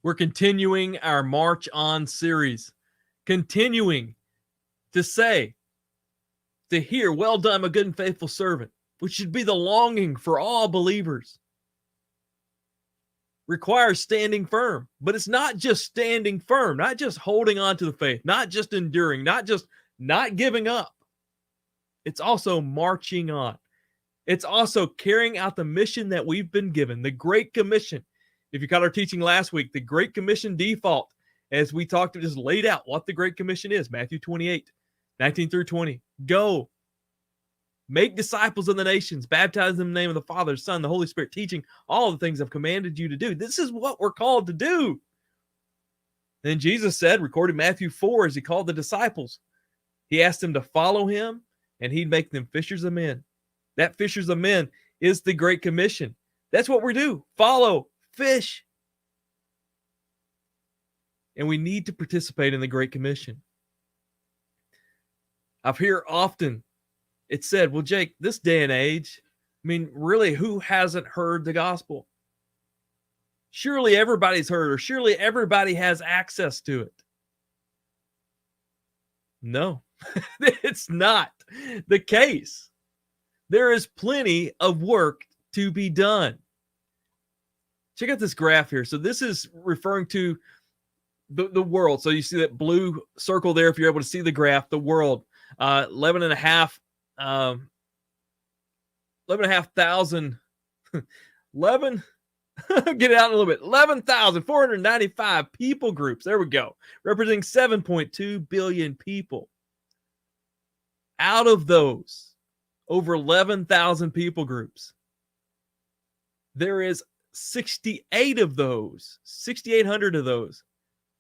We're continuing our March On series, continuing to hear, well done, my good and faithful servant, which should be the longing for all believers. Requires standing firm, but it's not just standing firm, not just holding on to the faith, not just enduring, not just not giving up. It's also marching on. It's also carrying out the mission that we've been given, the Great Commission. If you caught our teaching last week, the Great Commission default, as we talked, just laid out what the Great Commission is, Matthew 28, 19 through 20. Go, make disciples of the nations, baptize them in the name of the Father, the Son, the Holy Spirit, teaching all the things I've commanded you to do. This is what we're called to do. Then Jesus said, recorded in Matthew 4, as he called the disciples, he asked them to follow him, and he'd make them fishers of men. That fishers of men is the Great Commission. That's what we do. Follow, fish. And we need to participate in the Great Commission. I've heard often it said, well, Jake, this day and age, I mean, really, who hasn't heard the gospel? Surely everybody's heard, or surely everybody has access to it. No, it's not the case. There is plenty of work to be done. Check out this graph here. So this is referring to the world. So you see that blue circle there, if you're able to see the graph, the world, 11,500, 11,495 people groups. There we go. Representing 7.2 billion people. Out of those, over 11,000 people groups, there is 6,800 of those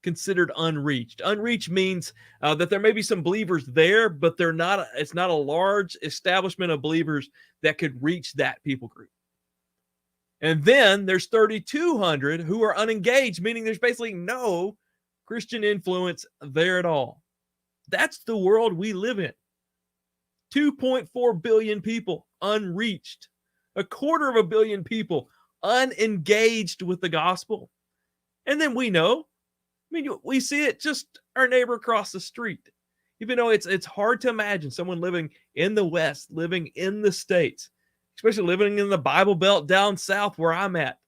considered unreached. Unreached means that there may be some believers there, but it's not a large establishment of believers that could reach that people group. And then there's 3,200 who are unengaged, meaning there's basically no Christian influence there at all. That's the world we live in. 2.4 billion people unreached. 250 million people unengaged with the gospel. And then we know, we see it just our neighbor across the street. Even though it's hard to imagine someone living in the West, living in the States, especially living in the Bible Belt down south where I'm at,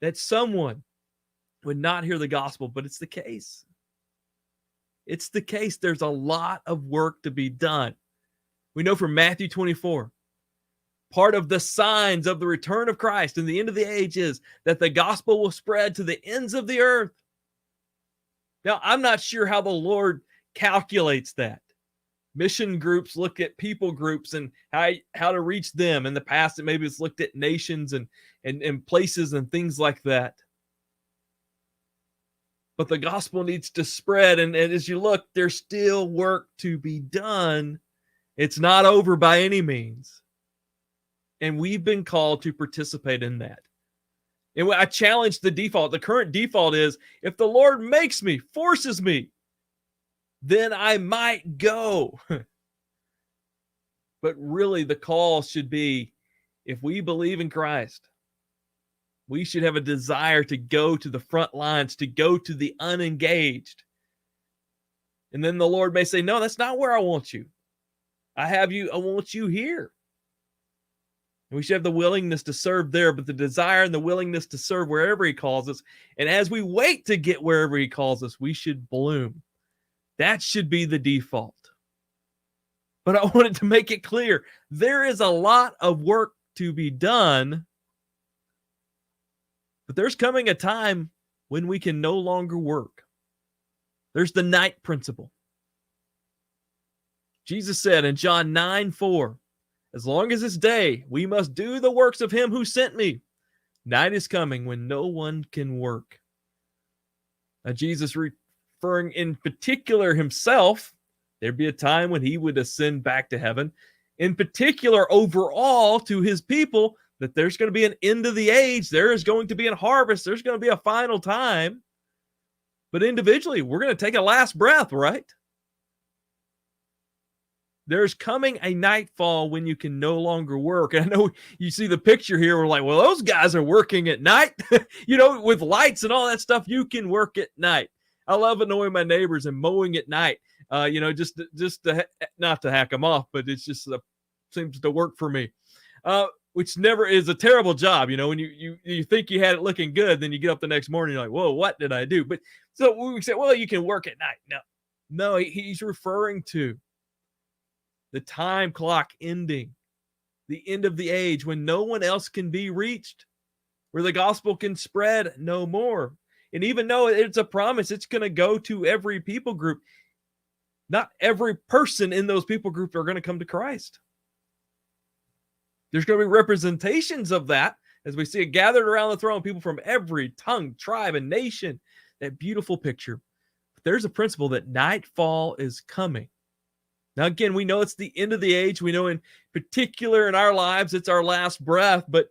that someone would not hear the gospel, but it's the case. It's the case. There's a lot of work to be done. We know from Matthew 24, part of the signs of the return of Christ and the end of the age is that the gospel will spread to the ends of the earth. Now, I'm not sure how the Lord calculates that. Mission groups look at people groups and how to reach them. In the past, maybe it's looked at nations and places and things like that. But the gospel needs to spread. And as you look, there's still work to be done. It's not over by any means. And we've been called to participate in that. And I challenge the default. The current default is, if the Lord makes me, forces me, then I might go. But really, the call should be, if we believe in Christ, we should have a desire to go to the front lines, to go to the unengaged. And then the Lord may say, no, that's not where I want you. I want you here. And we should have the willingness to serve there, but the desire and the willingness to serve wherever he calls us. And as we wait to get wherever he calls us, we should bloom. That should be the default. But I wanted to make it clear, there is a lot of work to be done, but there's coming a time when we can no longer work. There's the night principle. Jesus said in John 9:4, as long as it's day, we must do the works of him who sent me. Night is coming when no one can work. Now, Jesus referring in particular himself, there'd be a time when he would ascend back to heaven. In particular, overall to his people, that there's going to be an end of the age. There is going to be a harvest. There's going to be a final time. But individually, we're going to take a last breath, right? There's coming a nightfall when you can no longer work. And I know you see the picture here. We're like, well, those guys are working at night, with lights and all that stuff. You can work at night. I love annoying my neighbors and mowing at night. Just to not to hack them off, but it's just seems to work for me. Which never is a terrible job. When you think you had it looking good, then you get up the next morning, you're like, whoa, what did I do? But so we say, well, you can work at night. No, he's referring to the time clock ending, the end of the age when no one else can be reached, where the gospel can spread no more. And even though it's a promise, it's going to go to every people group. Not every person in those people groups are going to come to Christ. There's going to be representations of that as we see it gathered around the throne, people from every tongue, tribe, and nation. That beautiful picture. But there's a principle that nightfall is coming. Now, again, we know it's the end of the age. We know in particular in our lives, it's our last breath, but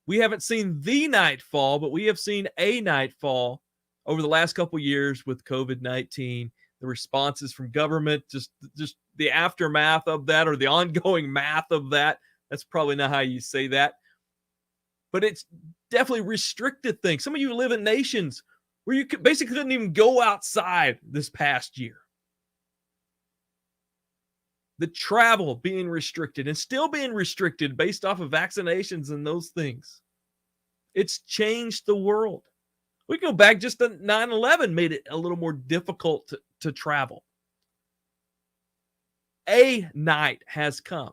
we haven't seen the nightfall, but we have seen a nightfall over the last couple of years with COVID-19, the responses from government, just the aftermath of that, or the ongoing math of that. That's probably not how you say that. But it's definitely restricted things. Some of you live in nations where you basically couldn't even go outside this past year. The travel being restricted and still being restricted based off of vaccinations and those things. It's changed the world. We go back just to 9/11 made it a little more difficult to travel. A night has come.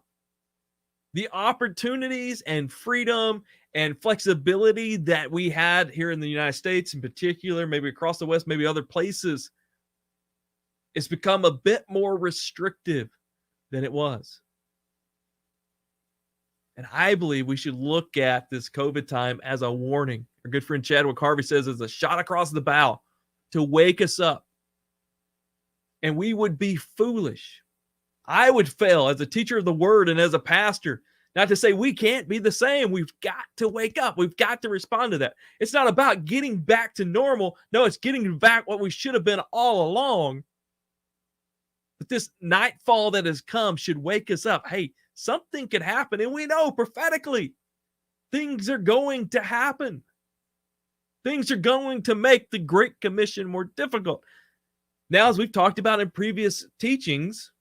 The opportunities and freedom and flexibility that we had here in the United States in particular, maybe across the West, maybe other places, it's become a bit more restrictive than it was. And I believe we should look at this COVID time as a warning. Our good friend Chadwick Harvey says it's a shot across the bow to wake us up. And we would be foolish. I would fail as a teacher of the word and as a pastor, not to say we can't be the same. We've got to wake up. We've got to respond to that. It's not about getting back to normal. No, it's getting back what we should have been all along. But this nightfall that has come should wake us up. Hey, something could happen. And we know prophetically things are going to happen. Things are going to make the Great Commission more difficult. Now, as we've talked about in previous teachings,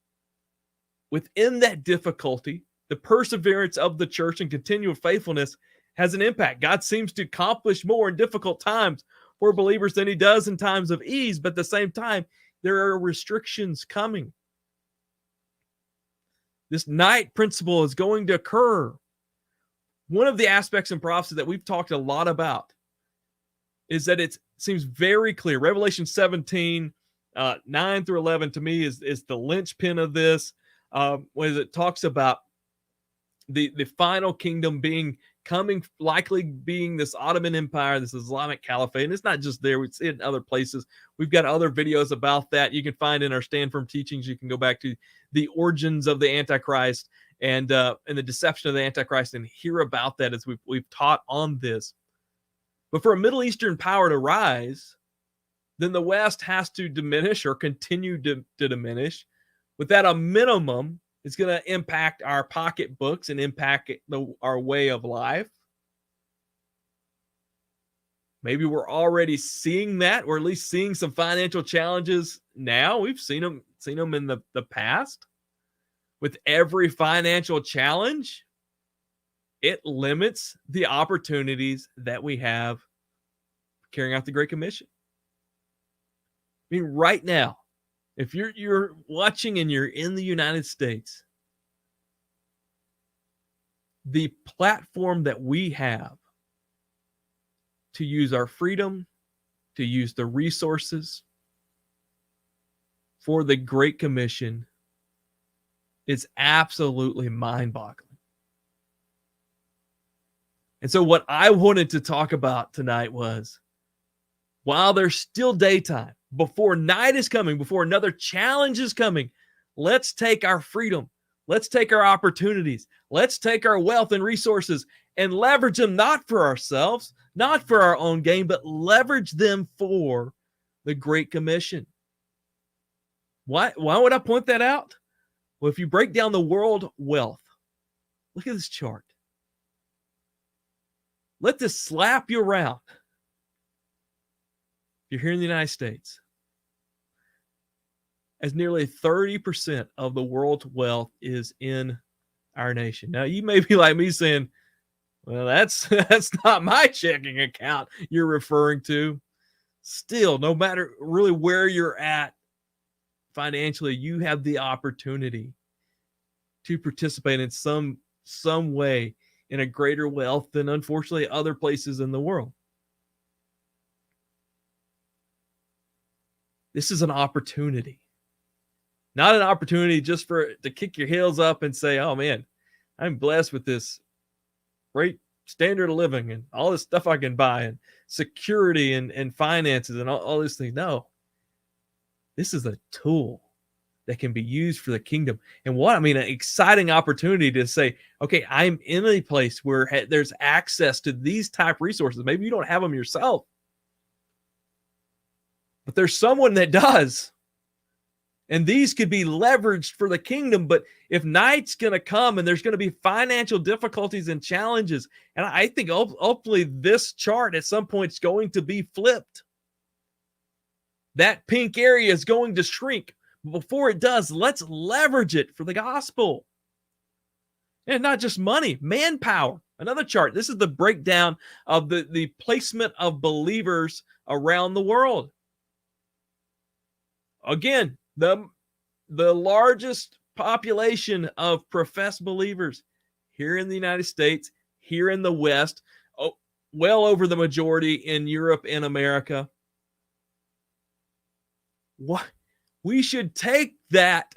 within that difficulty, the perseverance of the church and continual faithfulness has an impact. God seems to accomplish more in difficult times for believers than he does in times of ease. But at the same time, there are restrictions coming. This night principle is going to occur. One of the aspects in prophecy that we've talked a lot about is that it seems very clear. Revelation 17, 9 through 11 to me is the linchpin of this. When it talks about the final kingdom likely being this Ottoman Empire, this Islamic Caliphate. And it's not just there. We see it in other places. We've got other videos about that you can find in our Stand Firm teachings. You can go back to the origins of the Antichrist and the deception of the Antichrist and hear about that as we've taught on this. But for a Middle Eastern power to rise, then the West has to diminish or continue to diminish. With that, a minimum, it's going to impact our pocketbooks and impact our way of life. Maybe we're already seeing that, or at least seeing some financial challenges now. We've seen them in the past. With every financial challenge, it limits the opportunities that we have carrying out the Great Commission. I mean, right now, if you're watching and you're in the United States, the platform that we have to use our freedom, to use the resources for the Great Commission is absolutely mind-boggling. And so what I wanted to talk about tonight was, while there's still daytime, before night is coming, before another challenge is coming, let's take our freedom. Let's take our opportunities. Let's take our wealth and resources and leverage them not for ourselves, not for our own gain, but leverage them for the Great Commission. Why would I point that out? Well, if you break down the world wealth, look at this chart. Let this slap you around. If you're here in the United States, as nearly 30% of the world's wealth is in our nation. Now, you may be like me saying, well, that's not my checking account you're referring to. Still, no matter really where you're at financially, you have the opportunity to participate in some way in a greater wealth than, unfortunately, other places in the world. This is an opportunity. Not an opportunity just to kick your heels up and say, oh man, I'm blessed with this great standard of living and all this stuff I can buy and security and finances and all these things. No, this is a tool that can be used for the kingdom. And an exciting opportunity to say, okay, I'm in a place where there's access to these type resources. Maybe you don't have them yourself, but there's someone that does. And these could be leveraged for the kingdom. But if night's going to come and there's going to be financial difficulties and challenges, and I think hopefully this chart at some point is going to be flipped. That pink area is going to shrink. Before it does, let's leverage it for the gospel. And not just money, manpower. Another chart. This is the breakdown of the placement of believers around the world. Again, the largest population of professed believers here in the United States, here in the West, well over the majority in Europe and America. What? We should take that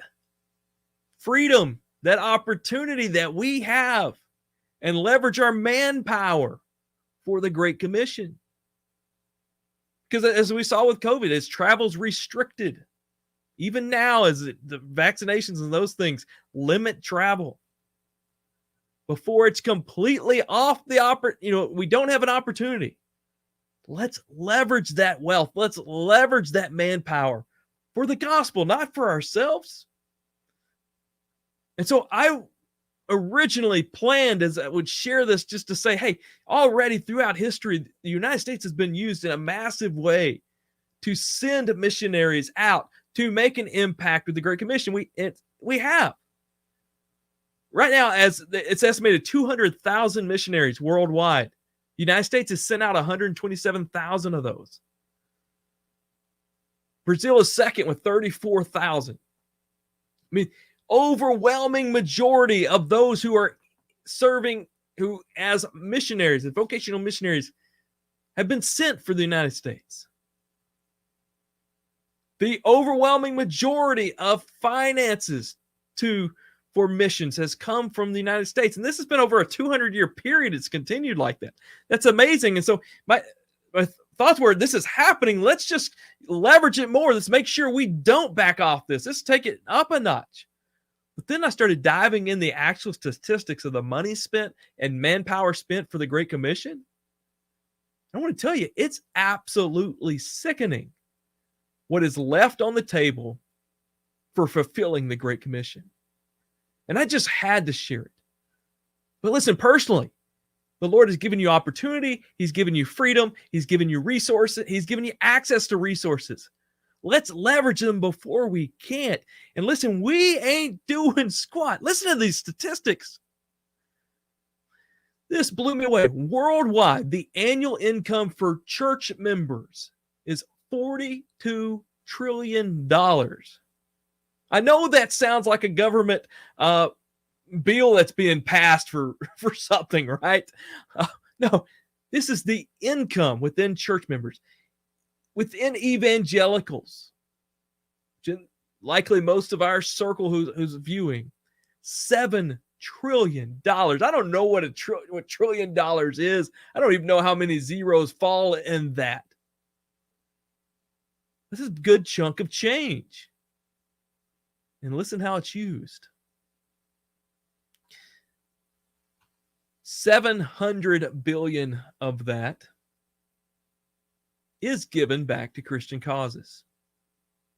freedom, that opportunity that we have, and leverage our manpower for the Great Commission. Because as we saw with COVID, as travel's restricted, even now, as the vaccinations and those things limit travel, before it's completely off we don't have an opportunity. Let's leverage that wealth. Let's leverage that manpower for the gospel, not for ourselves. And so I originally planned as I would share this just to say, hey, already throughout history, the United States has been used in a massive way to send missionaries out to make an impact with the Great Commission. We have. Right now, as it's estimated 200,000 missionaries worldwide. The United States has sent out 127,000 of those. Brazil is second with 34,000. Overwhelming majority of those who are serving, who as missionaries and vocational missionaries, have been sent for the United States. The overwhelming majority of finances for missions has come from the United States. And this has been over a 200-year period. It's continued like that. That's amazing. And so my thoughts were, this is happening. Let's just leverage it more. Let's make sure we don't back off this. Let's take it up a notch. But then I started diving in the actual statistics of the money spent and manpower spent for the Great Commission. I want to tell you, it's absolutely sickening what is left on the table for fulfilling the Great Commission. And I just had to share it. But listen, personally, the Lord has given you opportunity. He's given you freedom. He's given you resources. He's given you access to resources. Let's leverage them before we can't. And listen, we ain't doing squat. Listen to these statistics. This blew me away. Worldwide, the annual income for church members is $42 trillion. I know that sounds like a government bill that's being passed for something, right? No, this is the income within church members. Within evangelicals, likely most of our circle who's viewing, $7 trillion. I don't know what $1 trillion is. I don't even know how many zeros fall in that. This is a good chunk of change. And listen how it's used. 700 billion of that is given back to Christian causes.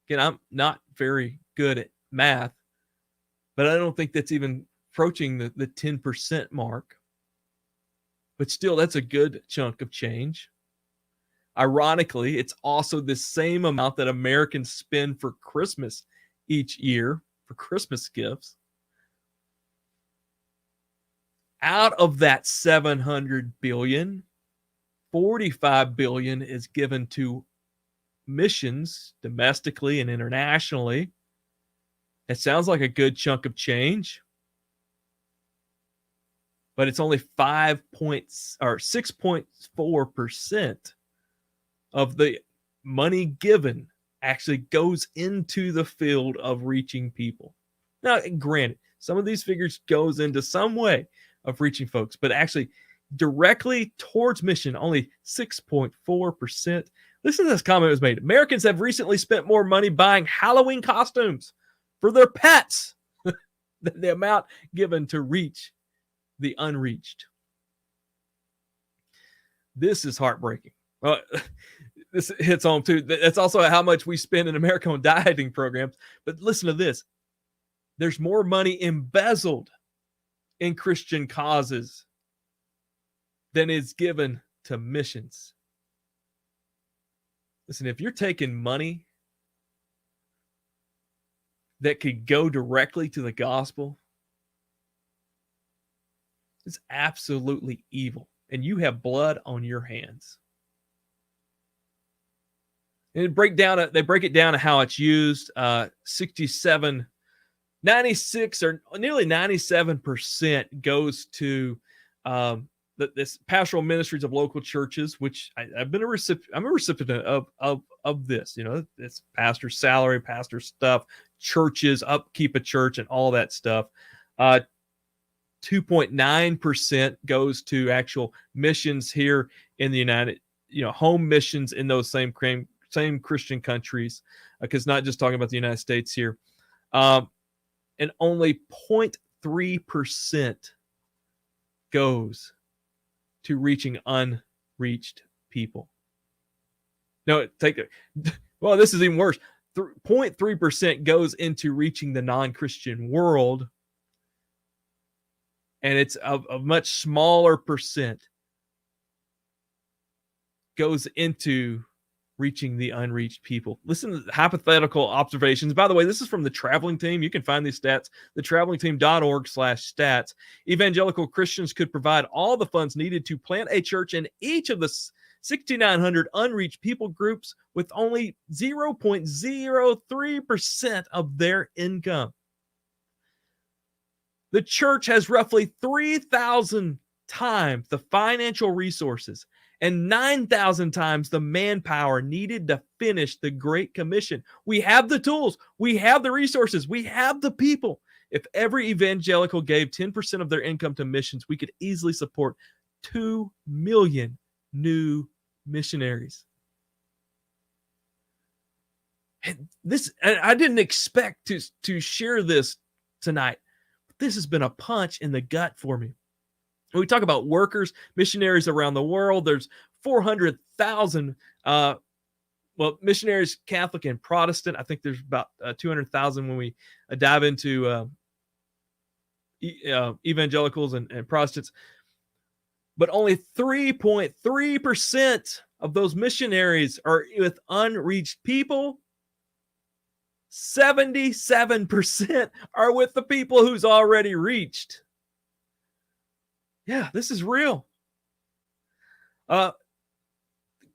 Again, I'm not very good at math, but I don't think that's even approaching the 10% mark. But still, that's a good chunk of change. Ironically, it's also the same amount that Americans spend for Christmas each year for Christmas gifts. Out of that 700 billion, 45 billion is given to missions domestically and internationally. It sounds like a good chunk of change, but it's only 6.4% of the money given actually goes into the field of reaching people. Now, granted, some of these figures goes into some way of reaching folks, but actually directly towards mission, only 6.4%. Listen to this comment that was made. Americans have recently spent more money buying Halloween costumes for their pets than the amount given to reach the unreached. This is heartbreaking. This hits home too. That's also how much we spend in America on dieting programs. But listen to this. There's more money embezzled in Christian causes than is given to missions. Listen, if you're taking money that could go directly to the gospel, it's absolutely evil. And you have blood on your hands. And they break it down to how it's used. 96 or nearly 97% goes to this pastoral ministries of local churches, which I'm a recipient of this. You know, it's pastor salary, pastor stuff, churches, upkeep of church, and all that stuff. 2.9% goes to actual missions here in the home missions in those same Christian countries, because not just talking about the United States here. And only 0.3% goes to reaching unreached people. No, well, this is even worse. 0.3% goes into reaching the non-Christian world, and it's a much smaller percent goes into reaching the unreached people. Listen to the hypothetical observations. By the way, this is from the traveling team. You can find these stats, thetravelingteam.org/stats. Evangelical Christians could provide all the funds needed to plant a church in each of the 6,900 unreached people groups with only 0.03% of their income. The church has roughly 3,000 times the financial resources and 9,000 times the manpower needed to finish the Great Commission. We have the tools, we have the resources, we have the people. If every evangelical gave 10% of their income to missions, we could easily support 2 million new missionaries. And I didn't expect to share this tonight, but this has been a punch in the gut for me. When we talk about workers, missionaries around the world, there's 400,000 missionaries, Catholic and Protestant. I think there's about 200,000 when we dive into evangelicals and Protestants. But only 3.3% of those missionaries are with unreached people. 77% are with the people who's already reached. Yeah, this is real.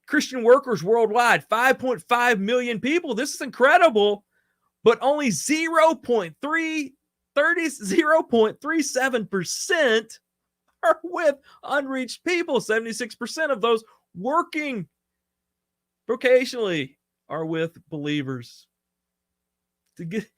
Christian workers worldwide, 5.5 million people. This is incredible, but only 0.37% are with unreached people. 76% of those working vocationally are with believers. To get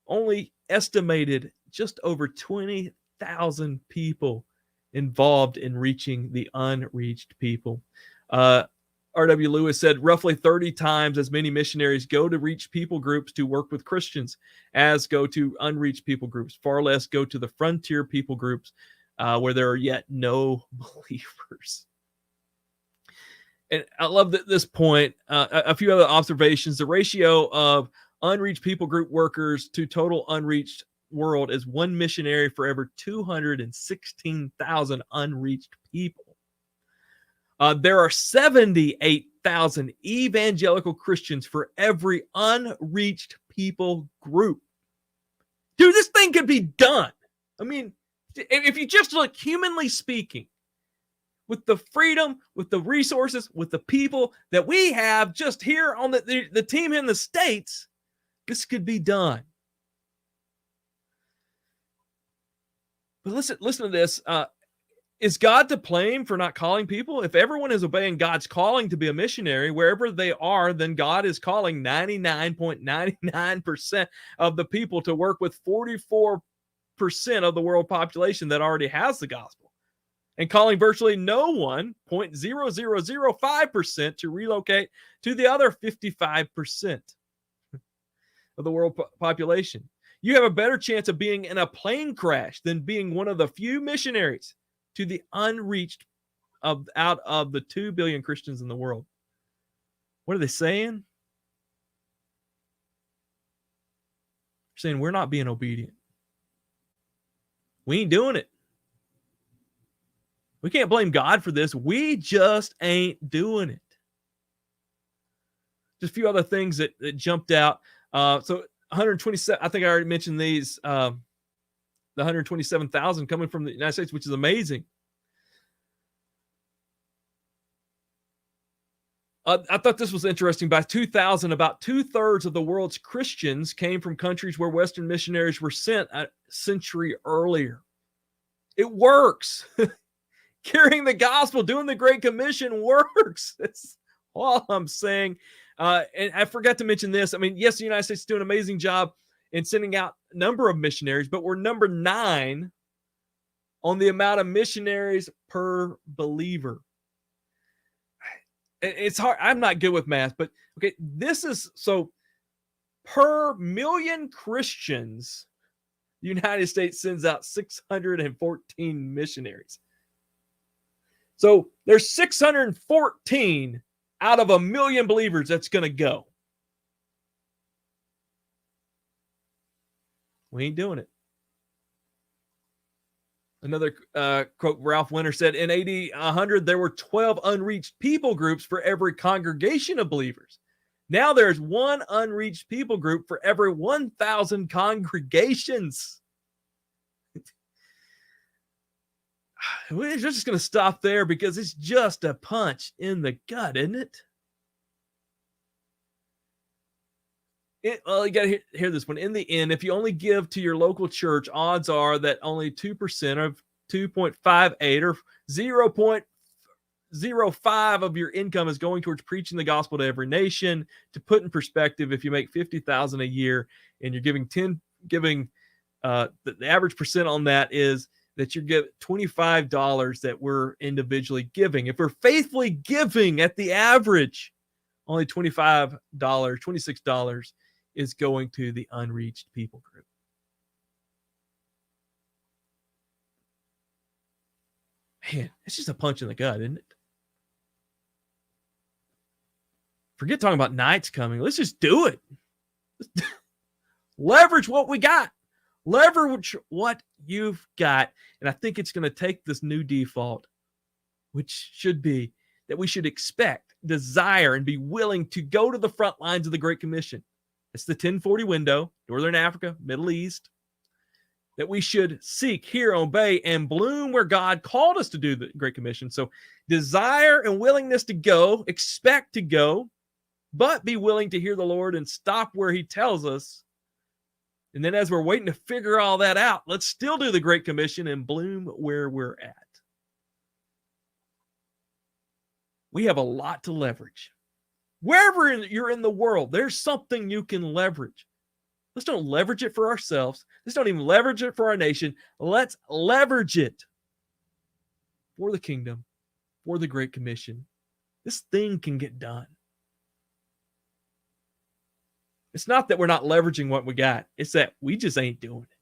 only estimated just over 20,000 people involved in reaching the unreached people. R.W. Lewis said roughly 30 times as many missionaries go to reach people groups to work with Christians as go to unreached people groups. Far less go to the frontier people groups where there are yet no believers. And I love that this point. A few other observations. The ratio of unreached people group workers to total unreached world is one missionary for every 216,000 unreached people. There are 78,000 evangelical Christians for every unreached people group. Dude, this thing could be done. I mean, if you just look, humanly speaking, with the freedom, with the resources, with the people that we have just here on the team in the States, this could be done. But listen to this. Is God to blame for not calling people? If everyone is obeying God's calling to be a missionary, wherever they are, then God is calling 99.99% of the people to work with 44% of the world population that already has the gospel, and calling virtually no one, 0.0005%, to relocate to the other 55% of the world population. You have a better chance of being in a plane crash than being one of the few missionaries to the unreached out of the 2 billion Christians in the world. What are they saying? They're saying we're not being obedient. We ain't doing it. We can't blame God for this. We just ain't doing it. Just a few other things that jumped out. So 127, I think I already mentioned these. The 127,000 coming from the United States, which is amazing. I thought this was interesting. By 2000, about 2/3 of the world's Christians came from countries where Western missionaries were sent a century earlier. It works. Carrying the gospel, doing the Great Commission works. That's all I'm saying. And I forgot to mention this. I mean, yes, the United States is doing an amazing job in sending out a number of missionaries, but we're number 9 on the amount of missionaries per believer. It's hard. I'm not good with math, but okay, this is so per million Christians, the United States sends out 614 missionaries. So there's 614 out of 1 million believers that's going to go. We ain't doing it. Another quote, Ralph Winter said, in AD 100, there were 12 unreached people groups for every congregation of believers. Now there's one unreached people group for every 1,000 congregations. We're just going to stop there because it's just a punch in the gut, isn't it? Well, you got to hear this one. In the end, if you only give to your local church, odds are that only 2% of 2.58 or 0.05 of your income is going towards preaching the gospel to every nation. To put in perspective, if you make $50,000 a year and you're giving the average percent on that is that you get $25 that we're individually giving. If we're faithfully giving at the average, only $26 is going to the unreached people group. Man, it's just a punch in the gut, isn't it? Forget talking about nights coming. Let's just do it. Leverage what we got. Leverage what you've got. And I think it's going to take this new default, which should be that we should expect, desire, and be willing to go to the front lines of the Great Commission. It's the 1040 window, Northern Africa, Middle East, that we should seek, hear, obey, and bloom where God called us to do the Great Commission. So desire and willingness to go, expect to go, but be willing to hear the Lord and stop where he tells us. And then as we're waiting to figure all that out, let's still do the Great Commission and bloom where we're at. We have a lot to leverage. Wherever you're in the world, there's something you can leverage. Let's don't leverage it for ourselves. Let's don't even leverage it for our nation. Let's leverage it for the kingdom, for the Great Commission. This thing can get done. It's not that we're not leveraging what we got. It's that we just ain't doing it.